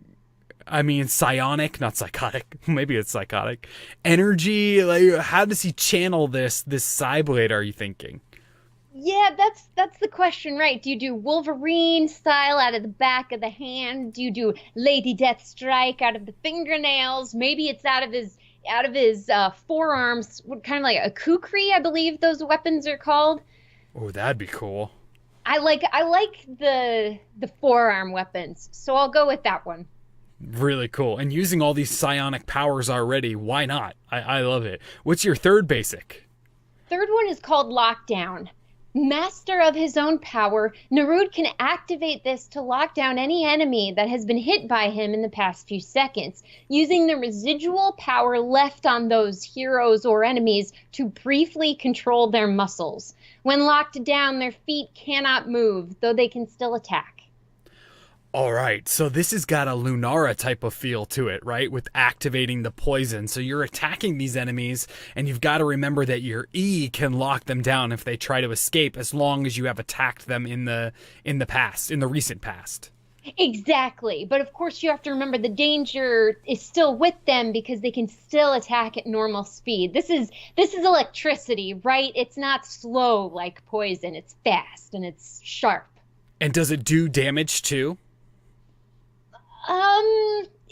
[SPEAKER 2] not psychotic. Maybe it's psychotic. Energy, like how does he channel this Psyblade, are you thinking?
[SPEAKER 3] Yeah, that's the question, right? Do you do Wolverine style out of the back of the hand? Do you do Lady Death Strike out of the fingernails? Maybe it's out of his forearms, kind of like a kukri, I believe those weapons are called.
[SPEAKER 2] Oh, that'd be cool.
[SPEAKER 3] I like the forearm weapons, so I'll go with that one.
[SPEAKER 2] Really cool. And using all these psionic powers already, why not? I love it. What's your third basic?
[SPEAKER 3] Third one is called Lockdown. Master of his own power, Narud can activate this to lock down any enemy that has been hit by him in the past few seconds, using the residual power left on those heroes or enemies to briefly control their muscles. When locked down, their feet cannot move, though they can still attack.
[SPEAKER 2] All right, so this has got a Lunara type of feel to it, right? With activating the poison. So you're attacking these enemies, and you've got to remember that your E can lock them down if they try to escape, as long as you have attacked them in the recent past.
[SPEAKER 3] Exactly, but of course you have to remember the danger is still with them because they can still attack at normal speed. This is electricity, right? It's not slow like poison. It's fast and it's sharp.
[SPEAKER 2] And does it do damage too?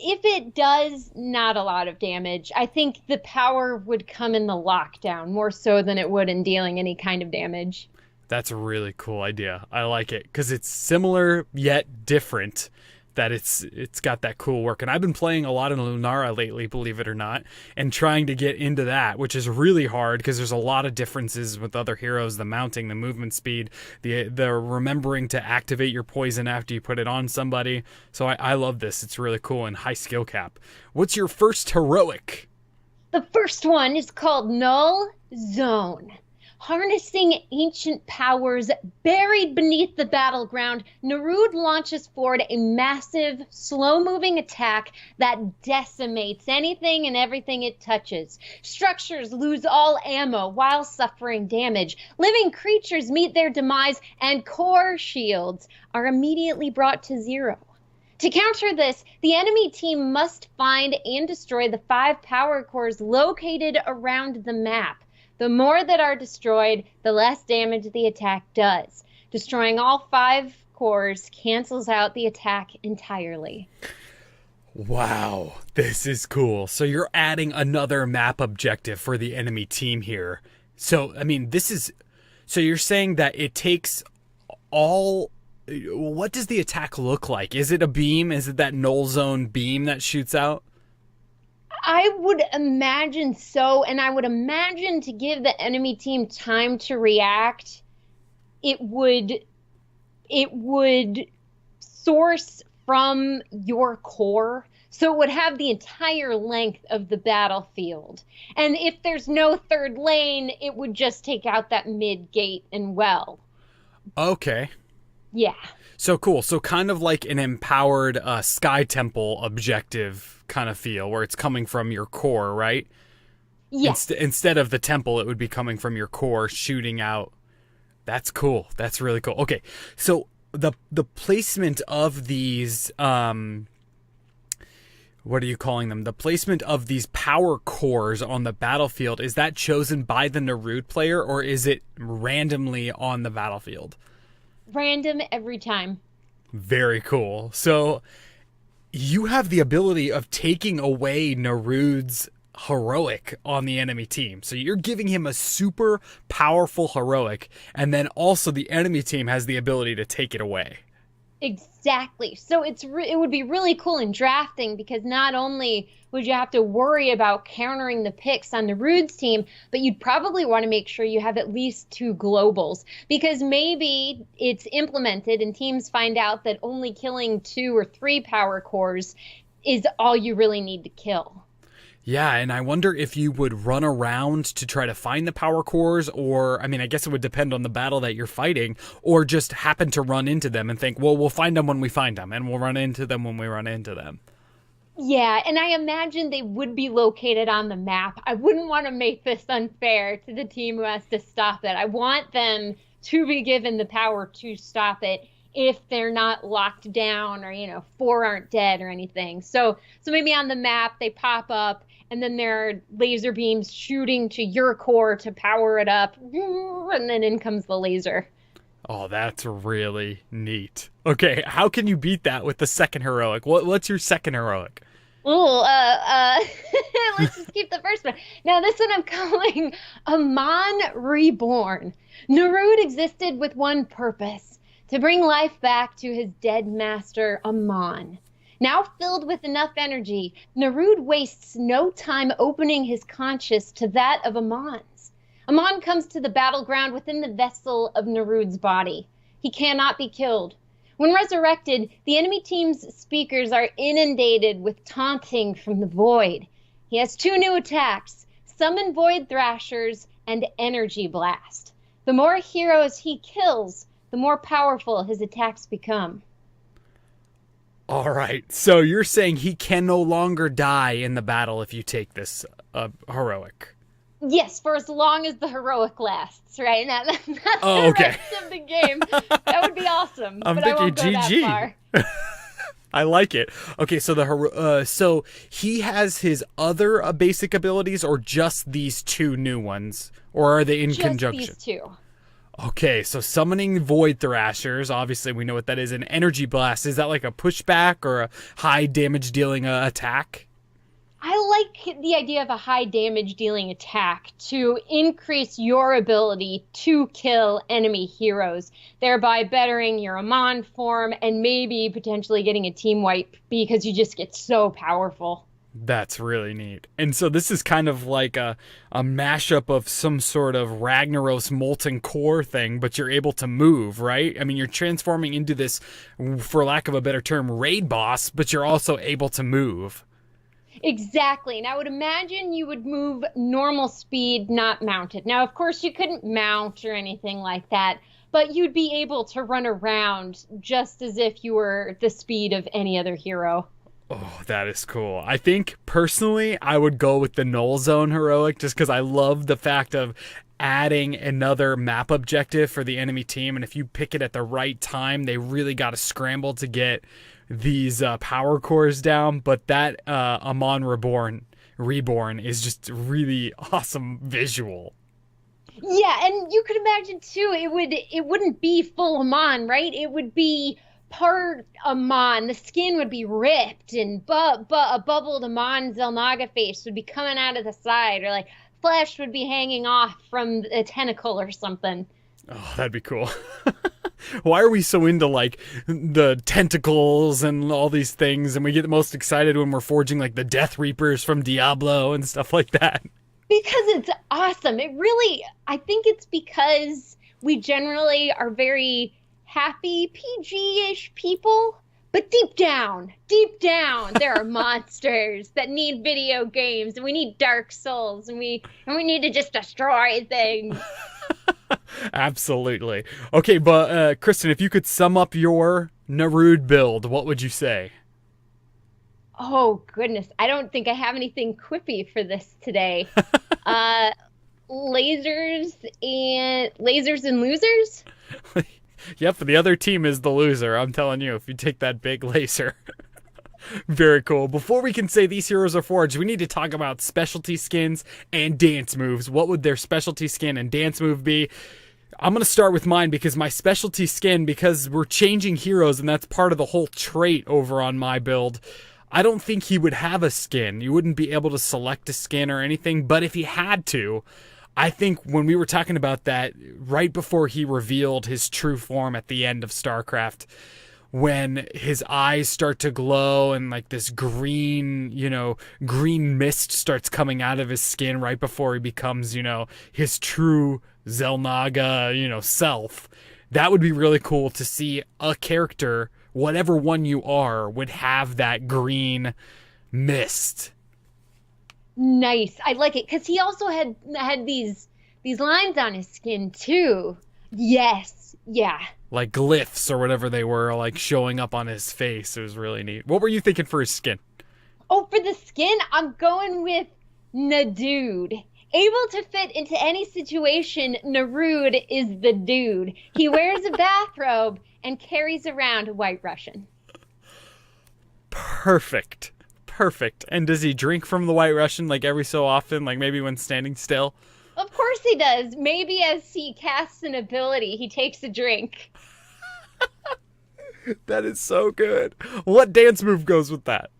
[SPEAKER 3] If it does, not a lot of damage. I think the power would come in the lockdown more so than it would in dealing any kind of damage.
[SPEAKER 2] That's a really cool idea. I like it because it's similar yet different. That it's got that cool work. And I've been playing a lot of Lunara lately, believe it or not, and trying to get into that, which is really hard because there's a lot of differences with other heroes, the mounting, the movement speed, the remembering to activate your poison after you put it on somebody. So I love this. It's really cool and high skill cap. What's your first heroic?
[SPEAKER 3] The first one is called Null Zone. Harnessing ancient powers buried beneath the battleground, Narud launches forward a massive, slow-moving attack that decimates anything and everything it touches. Structures lose all ammo while suffering damage. Living creatures meet their demise, and core shields are immediately brought to zero. To counter this, the enemy team must find and destroy the 5 power cores located around the map. The more that are destroyed, the less damage the attack does. Destroying all 5 cores cancels out the attack entirely.
[SPEAKER 2] Wow, this is cool. So you're adding another map objective for the enemy team here. So, so you're saying that it takes all... What does the attack look like? Is it a beam? Is it that null zone beam that shoots out?
[SPEAKER 3] I would imagine so, and I would imagine to give the enemy team time to react, it would source from your core, so it would have the entire length of the battlefield. And if there's no third lane, it would just take out that mid gate and well.
[SPEAKER 2] Okay.
[SPEAKER 3] Yeah.
[SPEAKER 2] So cool. So kind of like an empowered Sky Temple objective kind of feel, where it's coming from your core, right?
[SPEAKER 3] Yes.
[SPEAKER 2] Instead of the temple, it would be coming from your core, shooting out. That's cool. That's really cool. Okay, so the placement of these, what are you calling them? The placement of these power cores on the battlefield, is that chosen by the Narud player, or is it randomly on the battlefield?
[SPEAKER 3] Random every time.
[SPEAKER 2] Very cool. So you have the ability of taking away Narud's heroic on the enemy team. So you're giving him a super powerful heroic, and then also the enemy team has the ability to take it away.
[SPEAKER 3] Exactly. So it would be really cool in drafting, because not only would you have to worry about countering the picks on Narud's team, but you'd probably want to make sure you have at least 2 globals, because maybe it's implemented and teams find out that only killing 2 or 3 power cores is all you really need to kill.
[SPEAKER 2] Yeah, and I wonder if you would run around to try to find the power cores, or, I mean, I guess it would depend on the battle that you're fighting, or just happen to run into them and think, well, we'll find them when we find them, and we'll run into them when we run into them.
[SPEAKER 3] Yeah, and I imagine they would be located on the map. I wouldn't want to make this unfair to the team who has to stop it. I want them to be given the power to stop it if they're not locked down or, 4 aren't dead or anything. So maybe on the map they pop up and then there are laser beams shooting to your core to power it up, and then in comes the laser.
[SPEAKER 2] Oh, that's really neat. Okay, how can you beat that with the second heroic? What's your second heroic?
[SPEAKER 3] Ooh, let's just keep the first one. Now, this one I'm calling Amon Reborn. Narud existed with one purpose, to bring life back to his dead master, Amon. Now filled with enough energy, Narud wastes no time opening his conscience to that of Amon's. Amon comes to the battleground within the vessel of Narud's body. He cannot be killed. When resurrected, the enemy team's speakers are inundated with taunting from the void. He has 2 new attacks, Summon Void Thrashers and Energy Blast. The more heroes he kills, the more powerful his attacks become.
[SPEAKER 2] All right, so you're saying he can no longer die in the battle if you take this heroic.
[SPEAKER 3] Yes, for as long as the heroic lasts, right? That's the
[SPEAKER 2] okay.
[SPEAKER 3] rest of the game. That would be awesome.
[SPEAKER 2] I'm
[SPEAKER 3] but
[SPEAKER 2] thinking
[SPEAKER 3] I won't go
[SPEAKER 2] GG.
[SPEAKER 3] that far.
[SPEAKER 2] I like it. Okay, so so he has his other basic abilities, or just these 2 new ones, or are they in conjunction?
[SPEAKER 3] Just these 2.
[SPEAKER 2] Okay, so summoning Void Thrashers, obviously we know what that is. An Energy Blast, is that like a pushback or a high damage dealing attack?
[SPEAKER 3] I like the idea of a high damage dealing attack to increase your ability to kill enemy heroes, thereby bettering your Amon form and maybe potentially getting a team wipe because you just get so powerful.
[SPEAKER 2] That's really neat. And so this is kind of like a mashup of some sort of Ragnaros molten core thing, but you're able to move, right? I mean, you're transforming into this, for lack of a better term, raid boss, but you're also able to move.
[SPEAKER 3] Exactly. And I would imagine you would move normal speed, not mounted. Now, of course, you couldn't mount or anything like that, but you'd be able to run around just as if you were the speed of any other hero.
[SPEAKER 2] Oh, that is cool. I think, personally, I would go with the Null Zone heroic just because I love the fact of adding another map objective for the enemy team, and if you pick it at the right time, they really got to scramble to get these power cores down. But that Amon Reborn is just really awesome visual.
[SPEAKER 3] Yeah, and you could imagine too, it wouldn't be full Amon, right? It would be part Amon. The skin would be ripped, and a bubbled Amon xel'naga face would be coming out of the side, or like flesh would be hanging off from a tentacle or something.
[SPEAKER 2] Oh, that'd be cool. Why are we so into like the tentacles and all these things, and we get the most excited when we're forging like the Death Reapers from Diablo and stuff like that?
[SPEAKER 3] Because it's awesome. I think it's because we generally are very happy PG-ish people, but deep down, there are monsters that need video games, and we need Dark Souls, and we need to just destroy things.
[SPEAKER 2] Absolutely. Okay, but Kristen, if you could sum up your Narud build, what would you say?
[SPEAKER 3] Oh, goodness. I don't think I have anything quippy for this today. Lasers and losers?
[SPEAKER 2] Yep, the other team is the loser. I'm telling you, if you take that big laser. Very cool. Before we can say these heroes are forged, we need to talk about specialty skins and dance moves. What would their specialty skin and dance move be? I'm going to start with mine because my specialty skin, because we're changing heroes and that's part of the whole trait over on my build, I don't think he would have a skin. You wouldn't be able to select a skin or anything, but if he had to, I think when we were talking about that right before he revealed his true form at the end of StarCraft, when his eyes start to glow and like this green mist starts coming out of his skin right before he becomes, his true xel'naga, self, that would be really cool to see a character, whatever one you are, would have that green mist.
[SPEAKER 3] Nice. I like it because he also had these lines on his skin too. Yes. Yeah.
[SPEAKER 2] Like glyphs or whatever they were, like showing up on his face. It was really neat. What were you thinking for his skin?
[SPEAKER 3] Oh, for the skin, I'm going with Nadude. Able to fit into any situation, Narud is the dude. He wears a bathrobe and carries around a White Russian.
[SPEAKER 2] Perfect. And does he drink from the White Russian like every so often, like maybe when standing still?
[SPEAKER 3] Of course he does. Maybe as he casts an ability, he takes a drink.
[SPEAKER 2] That is so good. What dance move goes with that?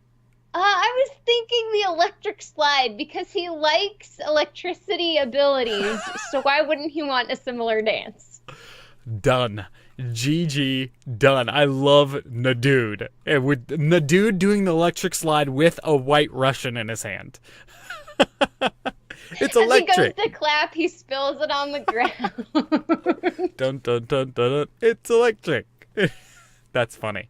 [SPEAKER 3] I was thinking the electric slide because he likes electricity abilities. So why wouldn't he want a similar dance?
[SPEAKER 2] Done. GG, done. I love Nadude. With Nadude doing the electric slide with a White Russian in his hand. It's electric.
[SPEAKER 3] As he goes to clap, he spills it on the ground.
[SPEAKER 2] Dun, dun, dun, dun, dun. It's electric. That's funny.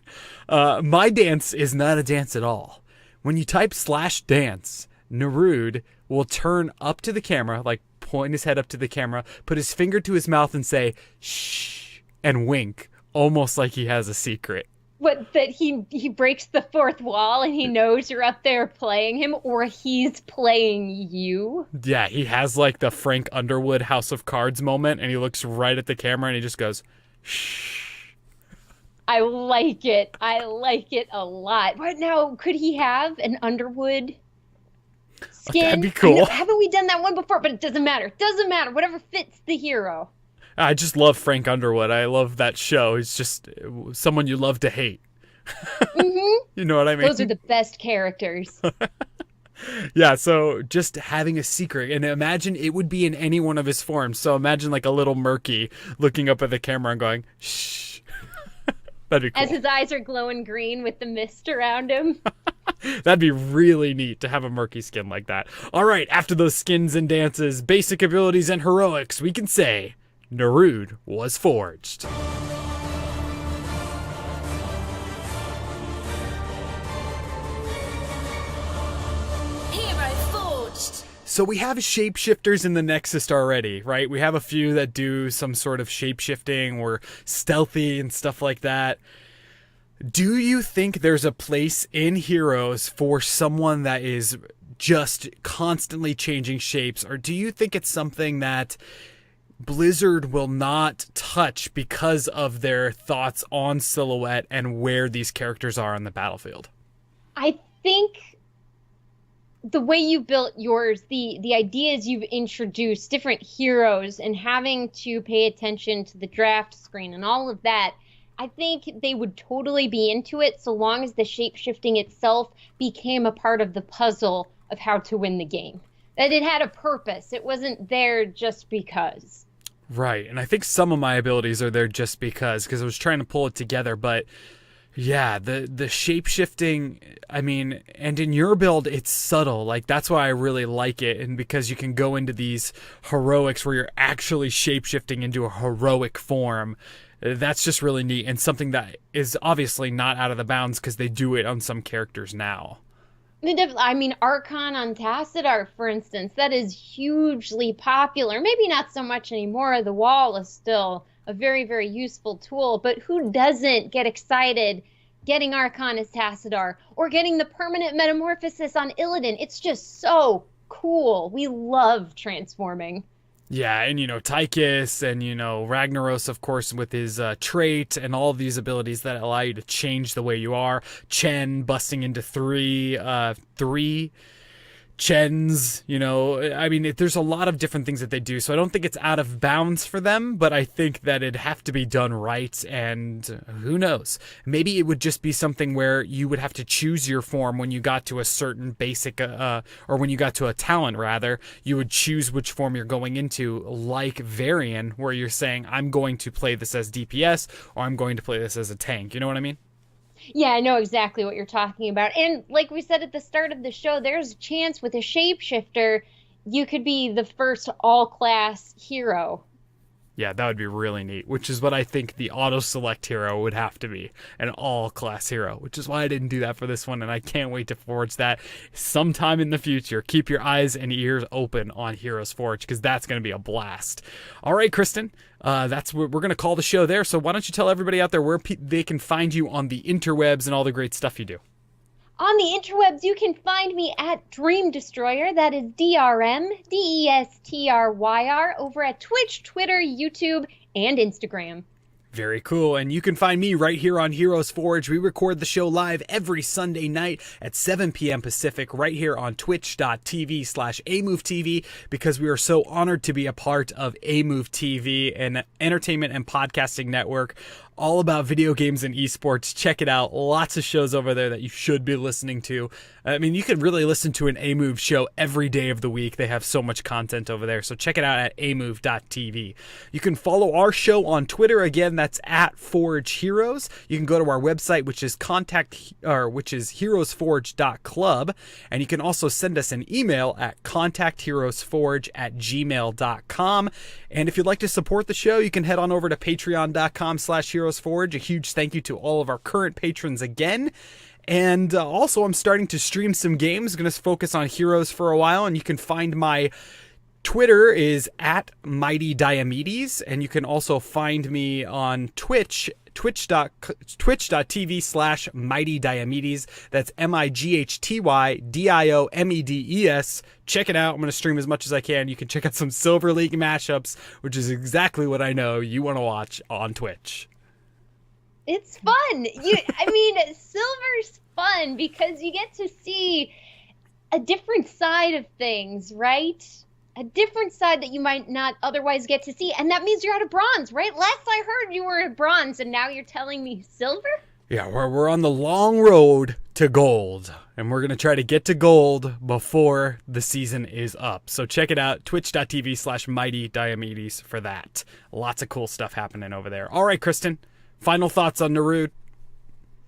[SPEAKER 2] My dance is not a dance at all. When you type /dance, Narud will turn up to the camera, like point his head up to the camera, put his finger to his mouth and say, shh, and wink, almost like he has a secret.
[SPEAKER 3] What, that he breaks the fourth wall and he knows you're up there playing him, or he's playing you?
[SPEAKER 2] Yeah, he has like the Frank Underwood House of Cards moment, and he looks right at the camera and he just goes, shh.
[SPEAKER 3] I like it. I like it a lot. But now, could he have an Underwood skin?
[SPEAKER 2] That'd be cool.
[SPEAKER 3] Haven't we done that one before? But it doesn't matter. Doesn't matter. Whatever fits the hero.
[SPEAKER 2] I just love Frank Underwood. I love that show. He's just someone you love to hate.
[SPEAKER 3] Mm-hmm.
[SPEAKER 2] You know what I mean?
[SPEAKER 3] Those are the best characters.
[SPEAKER 2] Yeah, so just having a secret. And imagine it would be in any one of his forms. So imagine like a little Murky looking up at the camera and going, shh. That'd be cool.
[SPEAKER 3] As his eyes are glowing green with the mist around him.
[SPEAKER 2] That'd be really neat to have a Murky skin like that. All right, after those skins and dances, basic abilities, and heroics, we can say Narud was forged.
[SPEAKER 1] HeroesForge.
[SPEAKER 2] So we have shapeshifters in the Nexus already, right? We have a few that do some sort of shapeshifting or stealthy and stuff like that. Do you think there's a place in Heroes for someone that is just constantly changing shapes? Or do you think it's something that Blizzard will not touch because of their thoughts on silhouette and where these characters are on the battlefield?
[SPEAKER 3] I think the way you built yours, the ideas you've introduced, different heroes, and having to pay attention to the draft screen and all of that, I think they would totally be into it so long as the shape-shifting itself became a part of the puzzle of how to win the game. That it had a purpose. It wasn't there just because.
[SPEAKER 2] Right, and I think some of my abilities are there just because I was trying to pull it together, but yeah, the shape-shifting, I mean, and in your build, it's subtle. Like, that's why I really like it, and because you can go into these heroics where you're actually shape-shifting into a heroic form. That's just really neat, and something that is obviously not out of the bounds because they do it on some characters now.
[SPEAKER 3] I mean, Archon on Tassadar, for instance, that is hugely popular. Maybe not so much anymore. The wall is still a very, very useful tool, but who doesn't get excited getting Archon as Tassadar or getting the permanent metamorphosis on Illidan? It's just so cool. We love transforming.
[SPEAKER 2] Yeah, and Tychus and Ragnaros, of course, with his trait and all of these abilities that allow you to change the way you are. Chen busting into three Chens, I mean, there's a lot of different things that they do, so I don't think it's out of bounds for them, but I think that it'd have to be done right, and who knows? Maybe it would just be something where you would have to choose your form when you got to a certain basic, or when you got to a talent, rather, you would choose which form you're going into, like Varian, where you're saying, I'm going to play this as DPS, or I'm going to play this as a tank, you know what I mean?
[SPEAKER 3] Yeah, I know exactly what you're talking about. And like we said at the start of the show, there's a chance with a shapeshifter, you could be the first all-class hero.
[SPEAKER 2] Yeah, that would be really neat, which is what I think the auto-select hero would have to be, an all-class hero, which is why I didn't do that for this one, and I can't wait to forge that sometime in the future. Keep your eyes and ears open on Heroes Forge, because that's going to be a blast. All right, Kristen, that's what we're going to call the show there, so why don't you tell everybody out there where they can find you on the interwebs and all the great stuff you do.
[SPEAKER 3] On the interwebs, you can find me at Dream Destroyer. That is DRMDESTRYR over at Twitch, Twitter, YouTube, and Instagram.
[SPEAKER 2] Very cool. And you can find me right here on Heroes Forge. We record the show live every Sunday night at 7 p.m. Pacific right here on twitch.tv/Amove TV, because we are so honored to be a part of Amove TV, an entertainment and podcasting network all about video games and esports. Check it out. Lots of shows over there that you should be listening to. I mean, you could really listen to an Amove show every day of the week. They have so much content over there. So check it out at amove.tv. You can follow our show on Twitter. Again, that's at Forge Heroes. You can go to our website, which is HeroesForge.club. And you can also send us an email at contactheroesforge@gmail.com. And if you'd like to support the show, you can head on over to patreon.com/HeroesForge. A huge thank you to all of our current patrons again. And also, I'm starting to stream some games. I'm going to focus on Heroes for a while, and you can find my Twitter is at Mighty Diomedes, and you can also find me on Twitch, twitch.tv/Mighty Diomedes. That's MIGHTYDIOMEDES. Check it out. I'm going to stream as much as I can. You can check out some Silver League mashups, which is exactly what I know you want to watch on Twitch.
[SPEAKER 3] It's fun. Silver's fun because you get to see a different side of things, right? A different side that you might not otherwise get to see. And that means you're out of bronze, right? Last I heard you were at bronze, and now you're telling me silver?
[SPEAKER 2] Yeah, we're on the long road to gold, and we're going to try to get to gold before the season is up. So check it out, twitch.tv/Mighty Diomedes for that. Lots of cool stuff happening over there. All right, Kristen, final thoughts on Narud?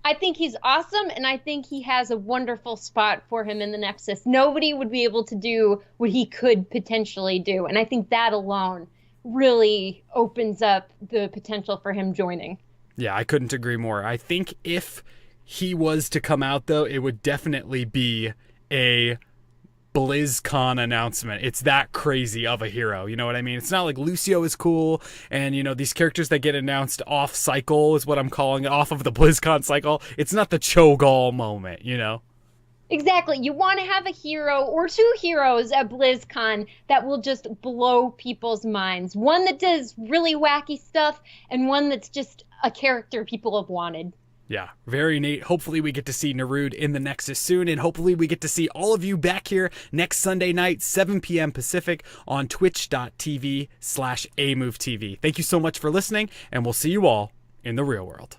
[SPEAKER 3] I think he's awesome, and I think he has a wonderful spot for him in the Nexus. Nobody would be able to do what he could potentially do, and I think that alone really opens up the potential for him joining.
[SPEAKER 2] Yeah, I couldn't agree more. I think if he was to come out, though, it would definitely be a BlizzCon announcement. It's that crazy of a hero, you know what I mean? It's not like Lucio is cool, and these characters that get announced off cycle is what I'm calling it, off of the BlizzCon cycle. It's not the Cho'Gall moment,
[SPEAKER 3] Exactly. You want to have a hero or two heroes at BlizzCon that will just blow people's minds. One that does really wacky stuff, and one that's just a character people have wanted.
[SPEAKER 2] Yeah, very neat. Hopefully we get to see Narud in the Nexus soon, and hopefully we get to see all of you back here next Sunday night, 7 p.m. Pacific on twitch.tv/AmoveTV. Thank you so much for listening, and we'll see you all in the real world.